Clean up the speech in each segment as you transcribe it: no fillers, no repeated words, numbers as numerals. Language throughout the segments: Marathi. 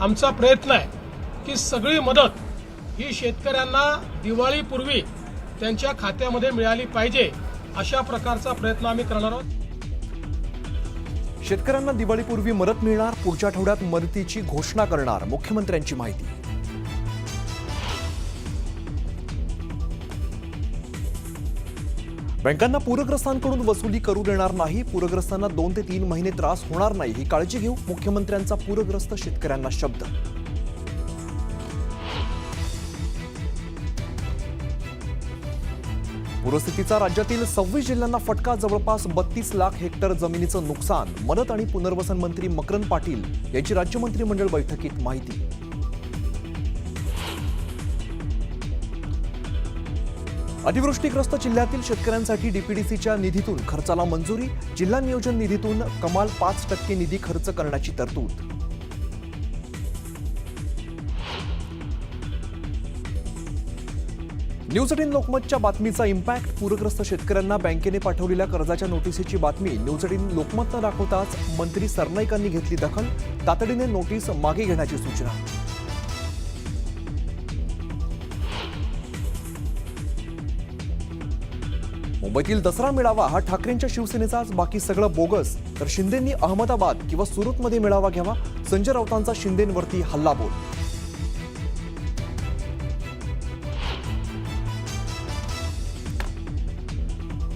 आमचा प्रयत्न आहे की सगळी मदत ही शेतकऱ्यांना दिवाळीपूर्वी त्यांच्या खात्यामध्ये मिळाली पाहिजे, अशा प्रकारचा प्रयत्न आम्ही करणार आहोत। शेतकऱ्यांना दिवाळीपूर्वी मदत मिळणार, पुढच्या आठवड्यात मदतीची घोषणा करणार, मुख्यमंत्र्यांची माहिती। बँकांना पूरग्रस्तांकडून वसुली करू देणार नाही, पूरग्रस्तांना 2 ते 3 महिने त्रास होणार नाही ही काळजी घेऊ, मुख्यमंत्र्यांचा पूरग्रस्त शेतकऱ्यांना शब्द। पूरस्थितीचा राज्यातील 26 जिल्ह्यांना फटका, जवळपास 32 लाख हेक्टर जमिनीचं नुकसान, मदत आणि पुनर्वसन मंत्री मकरंद पाटील यांची राज्य मंत्रिमंडळ बैठकीत माहिती। अतिवृष्टीग्रस्त जिल्ह्यातील शेतकऱ्यांसाठी डीपीडीसीच्या निधीतून खर्चाला मंजुरी, जिल्हा नियोजन निधीतून कमाल 5% निधी खर्च करण्याची तरतूद। न्यूज 18 लोकमतच्या बातमीचा इम्पॅक्ट, पूरग्रस्त शेतकऱ्यांना बँकेने पाठवलेल्या कर्जाच्या नोटीसीची बातमी न्यूज 18 लोकमतनं दाखवताच मंत्री सरनाईकांनी घेतली दखल, तातडीने नोटीस मागे घेण्याची सूचना। मुंबईतील दसरा मेळावा हा ठाकरेंच्या शिवसेनेचाच, बाकी सगळं बोगस, तर शिंदेंनी अहमदाबाद किंवा सुरतमध्ये मेळावा घ्यावा, संजय राऊतांचा शिंदेंवरती हल्लाबोल।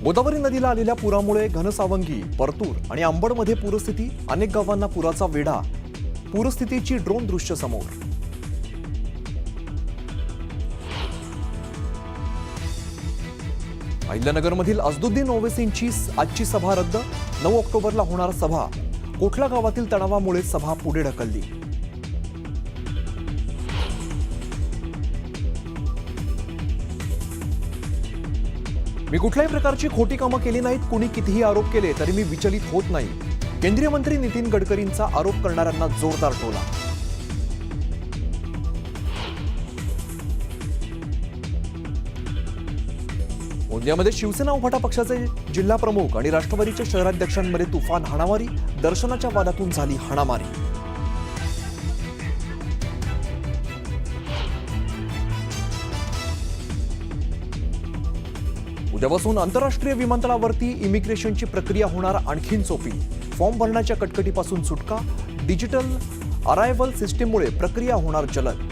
गोदावरी नदीला आलेल्या पुरामुळे घनसावंगी, परतूर आणि अंबडमध्ये पूरस्थिती, अनेक गावांना पुराचा वेढा, पूरस्थितीची ड्रोन दृश्य समोर। अहिल्यानगरमधील असदुद्दीन ओवेसींची आजची सभा रद्द, 9 ऑक्टोबरला होणार सभा, कोठला गावातील तणावामुळे सभा पुढे ढकलली। मी कुठल्याही प्रकारची खोटी कामं केली नाहीत, कुणी कितीही आरोप केले तरी मी विचलित होत नाही, केंद्रीय मंत्री नितीन गडकरींचा आरोप करणाऱ्यांना जोरदार टोला। गोंदियामध्ये शिवसेना उभाटा पक्षाचे जिल्हा प्रमुख आणि राष्ट्रवादीच्या शहराध्यक्षांमध्ये तुफान हाणामारी, दर्शनाच्या वादातून झाली हाणामारी। उद्यापासून आंतरराष्ट्रीय विमानतळावरती इमिग्रेशनची प्रक्रिया होणार आणखीन सोपी, फॉर्म भरण्याच्या कटकटीपासून सुटका, डिजिटल अरायव्हल सिस्टीममुळे प्रक्रिया होणार जलद।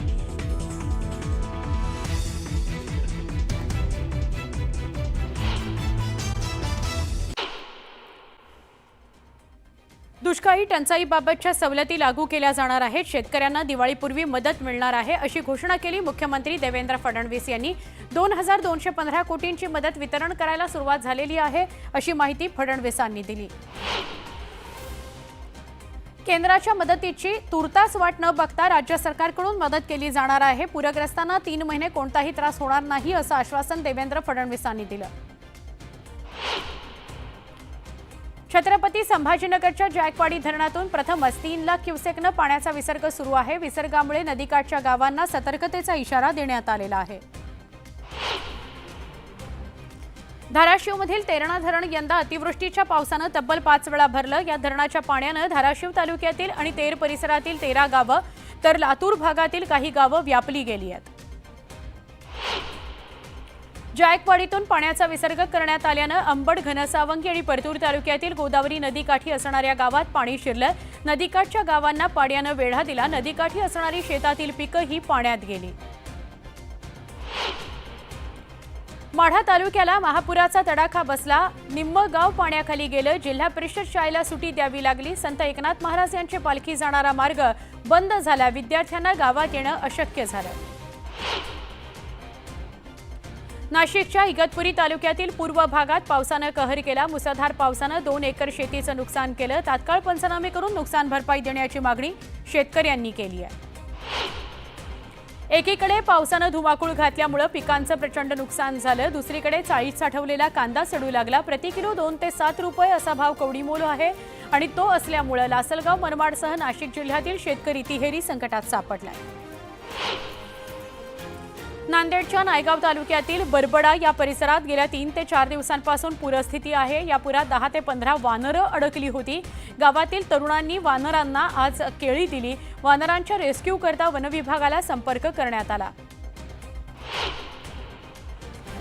दुष्काळी टंचाईबाबतच्या सवलती लागू केल्या जाणार आहेत, शेतकऱ्यांना दिवाळीपूर्वी मदत मिळणार आहे अशी घोषणा केली मुख्यमंत्री देवेंद्र फडणवीस यांनी। 2215 कोटींची मदत वितरण करायला सुरुवात झालेली आहे अशी माहिती फडणवीसांनी दिली। केंद्राच्या मदतीची तुर्तास वाट न बघता राज्य सरकारकडून मदत केली जाणार आहे, पूरग्रस्तांना 3 महिने कोणताही त्रास होणार नाही असं आश्वासन देवेंद्र फडणवीसांनी दिलं। छत्रपती संभाजीनगरच्या जायकवाडी धरणातून प्रथमच 3 लाख क्युसेकनं पाण्याचा विसर्ग सुरू आहे, विसर्गामुळे नदीकाठच्या गावांना सतर्कतेचा इशारा देण्यात आलेला आहे। धाराशिवमधील तेरणा धरण यंदा अतिवृष्टीच्या पावसानं तब्बल 5 वेळा भरलं, या धरणाच्या पाण्यानं धाराशिव तालुक्यातील आणि तेर परिसरातील 13 गावं तर लातूर भागातील काही गावं व्यापली गेली आहेत। जायकवाडीतून पाण्याचा विसर्ग करण्यात आल्यानं अंबड, घनसावंगी आणि परतूर तालुक्यातील गोदावरी नदीकाठी असणाऱ्या गावात पाणी शिरलं, नदीकाठच्या गावांना पाण्यानं वेढा दिला, नदीकाठी असणारी शेतातील पिकं ही पाण्यात गेली। माढा तालुक्याला महापुराचा तडाखा बसला, निम्म गाव पाण्याखाली गेलं, जिल्हा परिषद शाळेला सुटी द्यावी लागली, संत एकनाथ महाराज यांची पालखी जाणारा मार्ग बंद झाला, विद्यार्थ्यांना गावात येणं अशक्य झालं। नाशिकच्या इगतपुरी तालुक्यातील पूर्व भागात पावसानं कहर केला, मुसळधार पावसानं 2 एकर शेतीचं नुकसान केलं, तात्काळ पंचनामे करून नुकसान भरपाई देण्याची मागणी शेतकऱ्यांनी केली आहे। एकीकडे पावसानं धुमाकूळ घातल्यामुळे पिकांचं प्रचंड नुकसान झालं, दुसरीकडे चाळीत साठवलेला कांदा सडू लागला, प्रति किलो 2 ते 7 रुपये असा भाव कवडीमोल आहे आणि तो असल्यामुळे लासलगाव, मनमाडसह नाशिक जिल्ह्यातील शेतकरी तिहेरी संकटात सापडलाय। नांदेडच्या नायगाव तालुक्यातील बरबडा या परिसरात गेल्या 3 ते 4 दिवसांपासून पूरस्थिती आहे। या पुरात 10 ते 15 वानरं अडकली होती। गावातील तरुणांनी वानरांना आज केळी दिली। वानरांच्या रेस्क्यू करता वनविभागाला संपर्क करण्यात आला।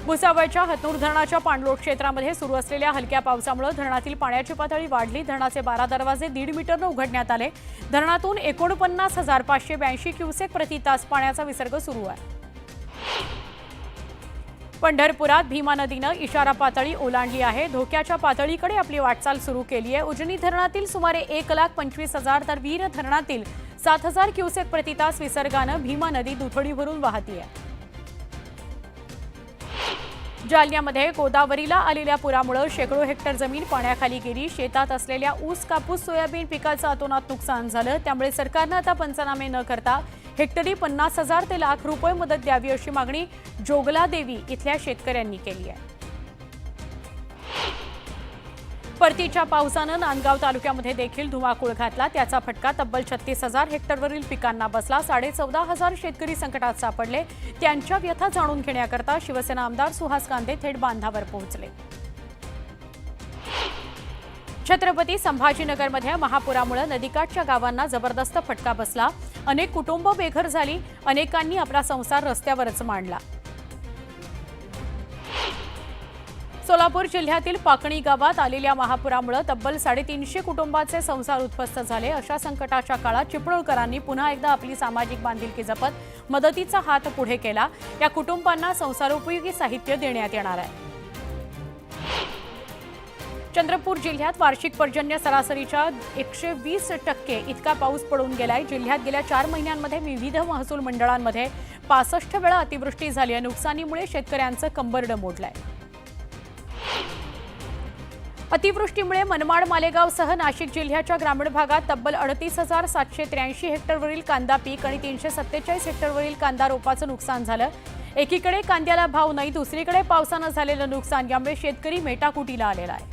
भुसावळच्या हतनूर धरणाच्या पाणलोट क्षेत्रामध्ये सुरू असलेल्या हलक्या पावसामुळे धरणातील पाण्याची पातळी वाढली। धरणाचे 12 दरवाजे 1.5 मीटरने उघडण्यात आले। धरणातून 49,582 क्युसेक प्रति तास पाण्याचा विसर्ग सुरू आहे। पंढरपुरात भीमा नदीनं इशारा पातळी ओलांडली आहे। धोक्याच्या पातळीकडे आपली वाटचाल सुरू केली आहे। उजनी धरणातील सुमारे 1,25,000 तर वीर धरणातील 7,000 क्युसेक प्रति तास विसर्गानं भीमा नदी दुथडी भरून वाहतीये। जालन्यामध्ये गोदावरीला आलेल्या पुरामुळे शेकडो हेक्टर जमीन पाण्याखाली गेली। शेतात असलेल्या ऊस, कापूस, सोयाबीन पिकाचं अतोनात नुकसान झालं। त्यामुळे सरकारनं आता पंचनामे न करता हेक्टरी 50,000 ते लाख रुपये मदत द्यावी अशी मागणी जोगलादेवी इथल्या शेतकऱ्यांनी केली आहे। परतीच्या पावसानं नांदगाव तालुक्यामध्ये देखील धुमाकूळ घातला। त्याचा फटका तब्बल 36,000 हेक्टरवरील पिकांना बसला। 14,500 शेतकरी संकटात सापडले। त्यांच्या व्यथा जाणून घेण्याकरता शिवसेना आमदार सुहास कांदे थेट बांधावर पोहोचले। छत्रपती संभाजीनगरमध्ये महापुरामुळे नदीकाठच्या गावांना जबरदस्त फटका बसला। अनेक कुटुंब बेघर झाली। अनेकांनी आपला संसार रस्त्यावरच मांडला। सोलापूर जिल्ह्यातील पाकणी गावात आलेल्या महापुरामुळे तब्बल 350 कुटुंबांचे संसार उद्ध्वस्त झाले। अशा संकटाच्या काळात चिपळूणकरांनी पुन्हा एकदा आपली सामाजिक बांधिलकी जपत मदतीचा हात पुढे केला। या कुटुंबांना संसारोपयोगी साहित्य देण्यात येणार आहे। चंद्रपूर जिल्ह्यात वार्षिक पर्जन्य सरासरीच्या 120% इतका पाऊस पडून गेलाय। जिल्ह्यात गेल्या 4 महिन्यांमध्ये विविध महसूल मंडळांमध्ये 65 वेळा अतिवृष्टी झाली आहे। नुकसानीमुळे शेतकऱ्यांचं कंबरडं मोडलंय। अतिवृष्टीमुळे मनमाड, मालेगावसह नाशिक जिल्ह्याच्या ग्रामीण भागात तब्बल 38,783 हेक्टरवरील कांदा पीक आणि 347 हेक्टरवरील कांदा रोपाचं नुकसान झालं। एकीकडे कांद्याला भाव नाही, दुसरीकडे पावसानं झालेलं नुकसान यामुळे शेतकरी मेटाकुटीला आलेला आहे।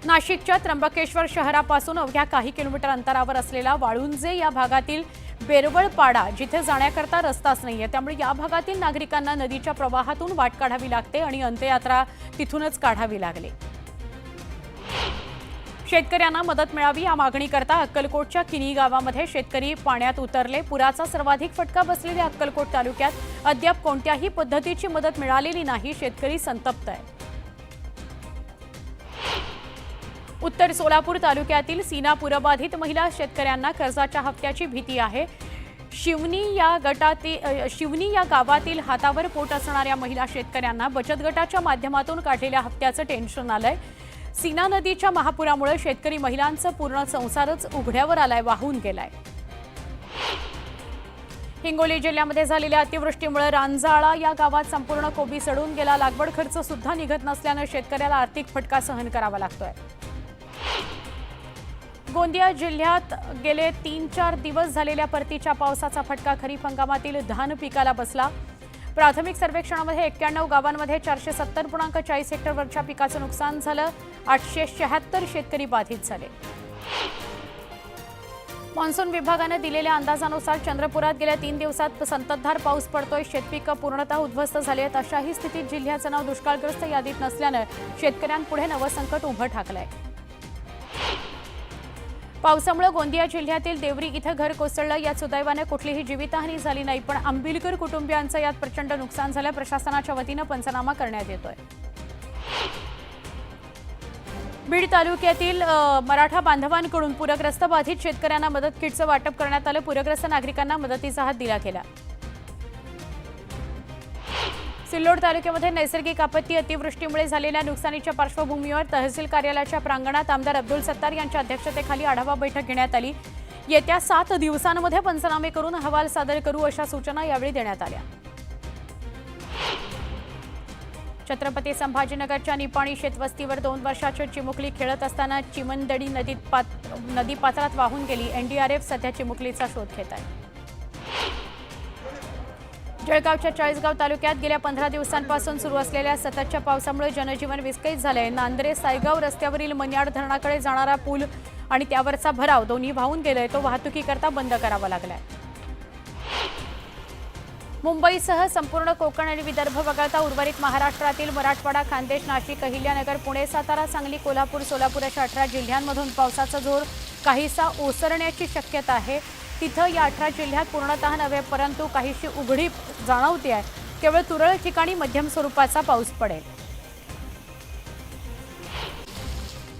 नाशिकच्या त्र्यंबकेश्वर शहरापासून अवघ्या काही किलोमीटर अंतरावर असलेला वाळुंजे या भागातील बेरवळपाडा जिथे जाण्याकरता रस्ताच नाहीये, त्यामुळे या भागातील नागरिकांना नदीच्या प्रवाहातून वाट काढावी लागते आणि अंत्ययात्रा तिथूनच काढावी लागली। शेतकऱ्यांना मदत मिळावी या मागणीकरता अक्कलकोटच्या किनी गावामध्ये शेतकरी पाण्यात उतरले। पुराचा सर्वाधिक फटका बसलेल्या अक्कलकोट तालुक्यात अद्याप कोणत्याही पद्धतीची मदत मिळालेली नाही। शेतकरी संतप्त आहे। उत्तर सोलापूर तालुक्यातील सीना पूरबाधित महिला शेतकऱ्यांना कर्जाच्या हप्त्याची भीती आहे। शिवनी या गावातील हातावर पोट असणाऱ्या महिला शेतकऱ्यांना बचत गटाच्या माध्यमातून काढलेल्या हप्त्याचं टेन्शन आलंय। सीना नदीच्या महापुरामुळे शेतकरी महिलांचा पूर्ण संसारच उघड्यावर आलाय, वाहून गेलाय। हिंगोली जिल्ह्यामध्ये झालेल्या अतिवृष्टीमुळे रांजाळा या गावात संपूर्ण कोबी सडून गेला। लागवड खर्च सुद्धा निघत नसल्याने शेतकऱ्याला आर्थिक फटका सहन करावा लागतोय। गोंदिया जिल्ह्यात गेले 3-4 दिवस झालेल्या परतीच्या पावसाचा फटका खरीप हंगामातील धान पिकाला बसला। प्राथमिक सर्वेक्षणामध्ये 91 गावांमध्ये 470.40 हेक्टरवरच्या पिकाचं नुकसान झालं। 876 शेतकरी बाधित झाले। मान्सून विभागानं दिलेल्या अंदाजानुसार चंद्रपुरात गेल्या 3 दिवसात संततधार पाऊस पडतोय। शेतपिकं पूर्णतः उद्ध्वस्त झाली आहेत। अशाही स्थितीत जिल्ह्याचं नाव दुष्काळग्रस्त यादीत नसल्यानं शेतकऱ्यांपुढे नवं संकट उभं ठाकलंय। पावसामुळे गोंदिया जिल्ह्यातील देवरी इथं घर कोसळलं। यात सुदैवाने कुठलीही जीवितहानी झाली नाही, पण आंबिलकर कुटुंबियांचं यात प्रचंड नुकसान झालं। प्रशासनाच्या वतीनं पंचनामा करण्यात येतोय। बीड तालुक्यातील मराठा बांधवांकडून पूरग्रस्त बाधित शेतकऱ्यांना मदत किटचं वाटप करण्यात आलं। पूरग्रस्त नागरिकांना मदतीचा हात दिला गेला। सिल्लोड तालुक्यामध्ये नैसर्गिक आपत्ती अतिवृष्टीमुळे झालेल्या नुकसानीच्या पार्श्वभूमीवर तहसील कार्यालयाच्या प्रांगणात आमदार अब्दुल सत्तार यांच्या अध्यक्षतेखाली आढावा बैठक घेण्यात आली। येत्या 7 दिवसांमध्ये पंचनामे करून अहवाल सादर करू अशा सूचना यावेळी देण्यात आल्या। छत्रपती संभाजीनगरच्या निपाणी शेतवस्तीवर 2 वर्षाची चिमुकली खेळत असताना चिमनदडी नदी पात्रात वाहून गेली। एनडीआरएफ सध्या चिमुकलीचा शोध घेत आहे। जळगावच्या चाळीसगाव तालुक्यात गेल्या 15 दिवसांपासून सुरू असलेल्या सततच्या पावसामुळे जनजीवन विस्कळीत झालंय। नांद्रे सायगाव रस्त्यावरील मन्याड धरणाकडे जाणारा पूल आणि त्यावरचा भराव दोन्ही वाहून गेले। तो वाहतुकीकरता बंद करावा लागलाय। मुंबईसह संपूर्ण कोकण आणि विदर्भ वगळता उर्वरित महाराष्ट्रातील मराठवाडा, खान्देश, नाशिक, अहिल्यानगर, पुणे, सातारा, सांगली, कोल्हापूर, सोलापूर अशा 18 जिल्ह्यांमधून पावसाचा जोर काहीसा ओसरण्याची शक्यता आहे. तिथं या 18 जिल्ह्यात पूर्णतः नव्हे परंतु काहीशी उघडीप जाणवते आहे. केवळ तुरळक ठिकाणी मध्यम स्वरूपाचा पाऊस पडेल.